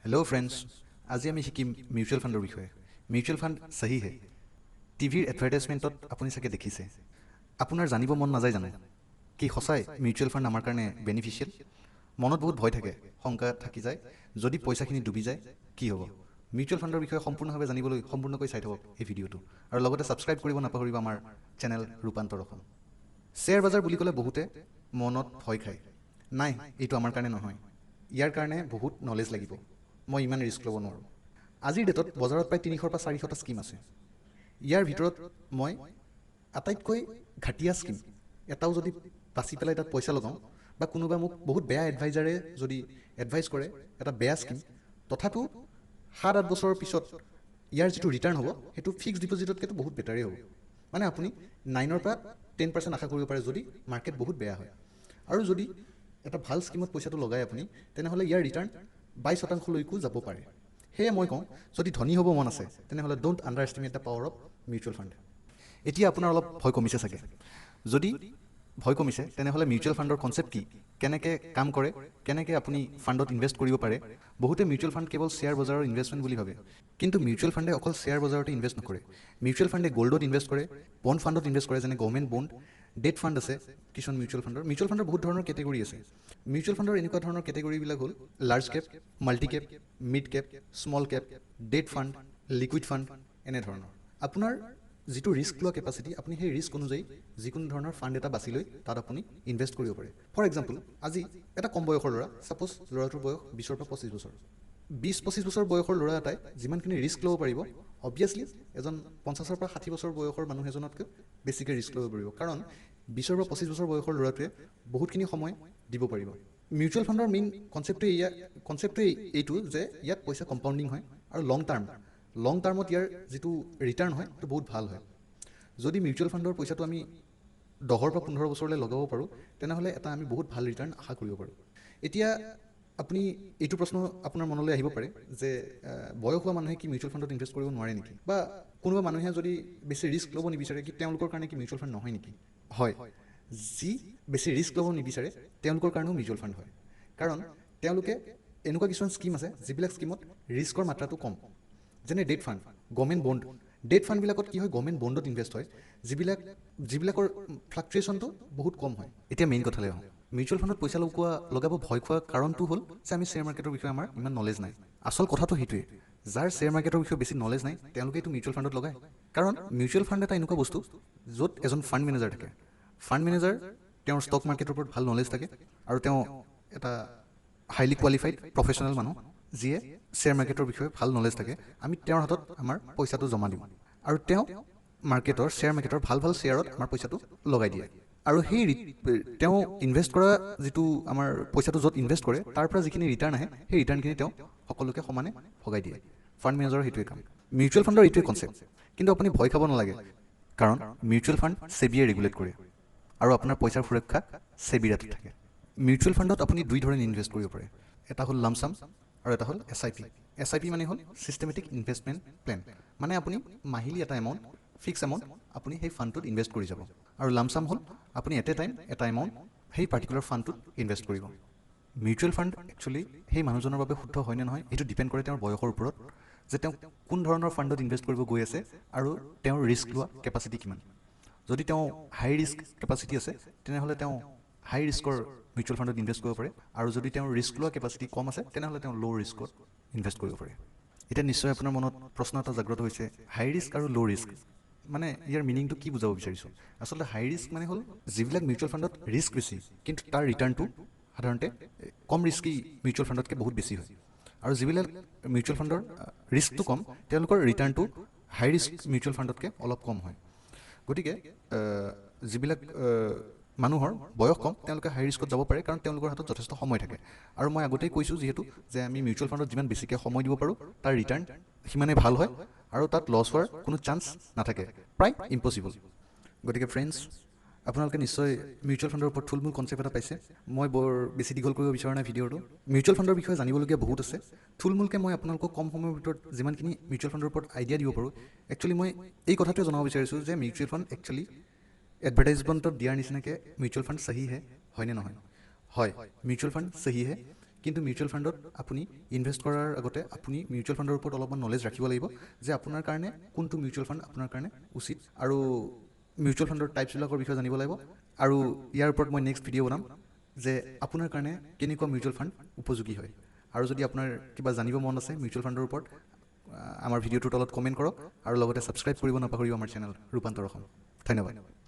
Hello friends, আজি আমি শিকিম মিউচুৱেল ফাণ্ডৰ বিষয়ে। মিউচুৱেল ফাণ্ড সহি হে। টিভিৰ এডভাৰটাইজমেণ্টত আপুনি চাগে দেখিছে। আপোনাৰ জানিব মন নাযায় জানো কি সঁচাই মিউচুৱেল ফাণ্ড আমাৰ কাৰণে বেনিফিচিয়েল? মনত বহুত ভয় থাকে, শংকা থাকি যায়। যদি পইচাখিনি ডুবি যায় কি হ'ব? মিউচুৱেল ফাণ্ডৰ বিষয়ে সম্পূৰ্ণভাৱে জানিবলৈ সম্পূৰ্ণকৈ চাই থাকক এই ভিডিঅ'টো, আৰু লগতে ছাবস্ক্ৰাইব কৰিব নাপাহৰিব আমাৰ চেনেল ৰূপান্তৰ অসম। শ্বেয়াৰ বজাৰ বুলি ক'লে বহুতে মনত ভয় খায়। নাই, এইটো আমাৰ কাৰণে নহয়। ইয়াৰ কাৰণে বহুত নলেজ লাগিব। মই ইমান ৰিস্ক ল'ব নোৱাৰোঁ। আজিৰ ডেটত বজাৰত প্ৰায় 300ৰ পৰা 400টা স্কিম আছে। ইয়াৰ ভিতৰত মই আটাইতকৈ ঘাটিয়া স্কিম এটাও যদি বাছি পেলাই তাত পইচা লগাওঁ, বা কোনোবা মোক বহুত বেয়া এডভাইজাৰে যদি এডভাইচ কৰে এটা বেয়া স্কিম, তথাপিও 7-8 বছৰৰ পিছত ইয়াৰ যিটো ৰিটাৰ্ণ হ'ব সেইটো ফিক্সড ডিপজিটতকৈতো বহুত বেটাৰেই হ'ব। মানে আপুনি 9ৰ পৰা 10% আশা কৰিব পাৰে যদি মাৰ্কেট বহুত বেয়া হয়। আৰু যদি এটা ভাল স্কিমত পইচাটো লগায় আপুনি, তেনেহ'লে ইয়াৰ ৰিটাৰ্ণ 22%লৈকো যাব পাৰে। সেয়ে মই কওঁ, যদি ধনী হ'ব মন আছে তেনেহ'লে don't under estimate the power of mutual fund. এতিয়া আপোনাৰ অলপ ভয় কমিছে চাগে। যদি ভয় কমিছে তেনেহ'লে মিউচুৱেল ফাণ্ডৰ কনচেপ্ট কি, কেনেকৈ কাম কৰে, কেনেকৈ আপুনি ফাণ্ডত ইনভেষ্ট কৰিব পাৰে। বহুতে মিউচুৱেল ফাণ্ড কেৱল শ্বেয়াৰ বজাৰৰ ইনভেষ্টমেণ্ট বুলি ভাবে, কিন্তু মিউচুৱেল ফাণ্ডে অকল শ্বেয়াৰ বজাৰতে ইনভেষ্ট নকৰে। মিউচুৱেল ফাণ্ডে গ'ল্ডত ইনভেষ্ট কৰে, বণ্ড ফাণ্ডত ইনভেষ্ট কৰে, যেনে গভৰ্ণমেণ্ট বণ্ড, ডেট ফাণ্ড আছে কিছুমান মিউচুৱেল ফাণ্ডৰ বহুত ধৰণৰ কেটেগৰী আছে। মিউচুৱেল ফাণ্ডৰ এনেকুৱা ধৰণৰ কেটেগৰীবিলাক হ'ল large cap, multi cap, mid cap, small cap, debt fund, liquid fund, এনেধৰণৰ। আপোনাৰ যিটো ৰিস্ক লোৱা কেপাচিটি, আপুনি সেই ৰিস্ক অনুযায়ী যিকোনো ধৰণৰ ফাণ্ড এটা বাছি লৈ তাত আপুনি ইনভেষ্ট কৰিব পাৰে। ফৰ এক্সাম্পল, আজি এটা কম বয়সৰ ল'ৰা, ছাপ'জ ল'ৰাটোৰ বয়স 20ৰ পৰা 25 বছৰ। 20-25 বছৰ বয়সৰ ল'ৰা এটাই যিমানখিনি ৰিস্ক ল'ব পাৰিব, অবভিয়াছলি এজন 50ৰ পৰা 60 বছৰ বয়সৰ মানুহ এজনতকৈ বেছিকৈ ৰিস্ক ল'ব পাৰিব, কাৰণ 20ৰ পৰা 25 বছৰ বয়সৰ ল'ৰাটোৱে বহুতখিনি সময় দিব পাৰিব। মিউচুৱেল ফাণ্ডৰ মেইন কনচেপ্টটোৱে এইটো যে ইয়াত পইচা কম্পাউণ্ডিং হয়, আৰু লং টাৰ্মত ইয়াৰ যিটো ৰিটাৰ্ণ হয় সেইটো বহুত ভাল হয়। যদি মিউচুৱেল ফাণ্ডৰ পইচাটো আমি 10ৰ পৰা 15 বছৰলৈ লগাব পাৰোঁ, তেনেহ'লে এটা আমি বহুত ভাল ৰিটাৰ্ণ আশা কৰিব পাৰোঁ। এতিয়া আপুনি এইটো প্ৰশ্ন আপোনাৰ মনলৈ আহিব পাৰে যে বয়স হোৱা মানুহে কি মিউচুৱেল ফাণ্ডত ইনভেষ্ট কৰিব নোৱাৰে নেকি, বা কোনোবা মানুহে যদি বেছি ৰিস্ক ল'ব নিবিচাৰে কি তেওঁলোকৰ কাৰণে কি মিউচুৱেল ফাণ্ড নহয় নেকি? হয়, যি বেছি ৰিস্ক ল'ব নিবিচাৰে তেওঁলোকৰ কাৰণেও মিউচুৱেল ফাণ্ড হয়, কাৰণ তেওঁলোকে এনেকুৱা কিছুমান স্কিম আছে যিবিলাক স্কিমত ৰিস্কৰ মাত্ৰাটো কম, যেনে debt fund, government bond. Debt ফাণ্ডবিলাকত কি হয়, গভৰ্ণমেণ্ট বণ্ডত ইনভেষ্ট হয়, যিবিলাকৰ ফ্লাকচুৱেশ্যনটো বহুত কম হয়। এতিয়া মেইন কথালৈ আহোঁ। মিউচুৱেল ফাণ্ডত পইচা লগাব ভয় খোৱা কাৰণটো হ'ল যে আমি শ্বেয়াৰ মাৰ্কেটৰ বিষয়ে আমাৰ ইমান নলেজ নাই। আচল কথাটো সেইটোৱে, যাৰ শ্বেয়াৰ মাৰ্কেটৰ বিষয়ে বেছি নলেজ নাই তেওঁলোকেতো মিউচুৱেল ফাণ্ডত লগায়। কাৰণ মিউচুৱেল ফাণ্ড এটা এনেকুৱা বস্তু য'ত এজন ফাণ্ড মেনেজাৰ থাকে। ফাণ্ড মেনেজাৰ তেওঁৰ ষ্টক মাৰ্কেটৰ ওপৰত ভাল নলেজ থাকে, আৰু তেওঁ এটা হাইলি কোৱালিফাইড প্ৰফেচনেল মানুহ, যিয়ে শ্বেয়াৰ মাৰ্কেটৰ বিষয়ে ভাল নলেজ থাকে। আমি তেওঁৰ হাতত আমাৰ পইচাটো জমা দিওঁ, আৰু তেওঁ শ্বেয়াৰ মাৰ্কেটৰ ভাল শ্বেয়াৰত আমাৰ পইচাটো লগাই দিয়ে। আৰু সেই তেওঁ ইনভেষ্ট কৰা যিটো আমাৰ পইচাটো য'ত ইনভেষ্ট কৰে তাৰ পৰা যিখিনি ৰিটাৰ্ণ আহে, সেই ৰিটাৰ্ণখিনি তেওঁ সকলোকে সমানে ভগাই দিয়ে। ফাণ্ড মেনেজাৰৰ সেইটোৱে কাম। মিউচুৱেল ফাণ্ডৰ এইটোৱে কনচেপ্ট। কিন্তু আপুনি ভয় খাব নালাগে, কাৰণ মিউচুৱেল ফাণ্ড ছেবিয়ে ৰেগুলেট কৰে, আৰু আপোনাৰ পইচাৰ সুৰক্ষা ছেবিৰ হাতত থাকে। মিউচুৱেল ফাণ্ডত আপুনি দুই ধৰণে ইনভেষ্ট কৰিব পাৰে। এটা হ'ল লামচাম আৰু এটা হ'ল SIP। SIP মানে হ'ল ছিষ্টেমেটিক ইনভেষ্টমেণ্ট প্লেন। মানে আপুনি মাহিলী এটা এমাউণ্ট, ফিক্স এমাউণ্ট আপুনি সেই ফাণ্ডটোত ইনভেষ্ট কৰি যাব। আৰু লামচাম হ'ল আপুনি এট এ টাইম এটা এমাউণ্ট সেই পাৰ্টিকুলাৰ ফাণ্ডটোত ইনভেষ্ট কৰিব। মিউচুৱেল ফাণ্ড একচুৱেলি সেই মানুহজনৰ বাবে শুদ্ধ হয় নে নহয় এইটো ডিপেণ্ড কৰে তেওঁৰ বয়সৰ ওপৰত, যে তেওঁ কোন ধৰণৰ ফাণ্ডত ইনভেষ্ট কৰিব গৈ আছে আৰু তেওঁৰ ৰিস্ক লোৱা কেপাচিটি কিমান। যদি তেওঁ হাই ৰিস্ক কেপাচিটি আছে তেনেহ'লে তেওঁ হাই ৰিস্কৰ মিউচুৱেল ফাণ্ডত ইনভেষ্ট কৰিব পাৰে, আৰু যদি তেওঁৰ ৰিস্ক লোৱা কেপাচিটি কম আছে তেনেহ'লে তেওঁ ল' ৰিস্কত ইনভেষ্ট কৰিব পাৰে। এতিয়া নিশ্চয় আপোনাৰ মনত প্ৰশ্ন এটা জাগ্ৰত হৈছে, হাই ৰিস্ক আৰু ল' ৰিস্ক মানে ইয়াৰ মিনিংটো কি বুজাব বিচাৰিছোঁ। আচলতে হাই ৰিস্ক মানে হ'ল যিবিলাক মিউচুৱেল ফাণ্ডত ৰিস্ক বেছি, কিন্তু তাৰ ৰিটাৰ্ণটো সাধাৰণতে কম ৰিস্কি মিউচুৱেল ফাণ্ডতকৈ বহুত বেছি হয়। আৰু যিবিলাক মিউচুৱেল ফাণ্ডৰ ৰিস্কটো কম, তেওঁলোকৰ ৰিটাৰ্ণটো হাই ৰিস্ক মিউচুৱেল ফাণ্ডতকৈ অলপ কম হয়। গতিকে যিবিলাক মানুহৰ বয়স কম তেওঁলোকে হাই ৰিস্কত যাব পাৰে, কাৰণ তেওঁলোকৰ হাতত যথেষ্ট সময় থাকে। আৰু মই আগতেই কৈছোঁ যিহেতু যে আমি মিউচুৱেল ফাণ্ডত যিমান বেছিকৈ সময় দিব পাৰোঁ তাৰ ৰিটাৰ্ণ সিমানেই ভাল হয়, আৰু তাত লছ হোৱাৰ কোনো চান্স নাথাকে, প্ৰায় ইম্পচিবল। গতিকে ফ্ৰেণ্ডছ, আপোনালোকে নিশ্চয় মিউচুৱেল ফাণ্ডৰ ওপৰত থুলমূল কনচেপ্ট এটা পাইছে। মই বৰ বেছি দীঘল কৰিব বিচৰা নাই ভিডিঅ'টো। মিউচুৱেল ফাণ্ডৰ বিষয়ে জানিবলগীয়া বহুত আছে। থুলমূলকৈ মই আপোনালোকক কম সময়ৰ ভিতৰত যিমানখিনি মিউচুৱেল ফাণ্ডৰ ওপৰত আইডিয়া দিব পাৰোঁ, একচুৱেলি মই এই কথাটোৱে জনাব বিচাৰিছোঁ যে মিউচুৱেল ফাণ্ড একচুৱেলি এডভাৰটাইজমেণ্টত দিয়াৰ নিচিনাকৈ মিউচুৱেল ফাণ্ড সহি হে, হয়নে নহয়? হয়, মিউচুৱেল ফাণ্ড সহি হে, কিন্তু মিউচুৱেল ফাণ্ডত আপুনি ইনভেষ্ট কৰাৰ আগতে আপুনি মিউচুৱেল ফাণ্ডৰ ওপৰত অলপমান নলেজ ৰাখিব লাগিব যে আপোনাৰ কাৰণে কোনটো মিউচুৱেল ফাণ্ড আপোনাৰ কাৰণে উচিত আৰু মিউচুৱেল ফাণ্ডৰ টাইপছবিলাকৰ বিষয়ে জানিব লাগিব আৰু ইয়াৰ ওপৰত মই নেক্সট ভিডিঅ' বনাম যে আপোনাৰ কাৰণে কেনেকুৱা মিউচুৱেল ফাণ্ড উপযোগী হয় আৰু যদি আপোনাৰ কিবা জানিব মন আছে মিউচুৱেল ফাণ্ডৰ ওপৰত আমাৰ ভিডিঅ'টোৰ তলত কমেণ্ট কৰক আৰু লগতে ছাবস্ক্ৰাইব কৰিব নাপাহৰিব আমাৰ চেনেল ৰূপান্তৰ অসম। ধন্যবাদ।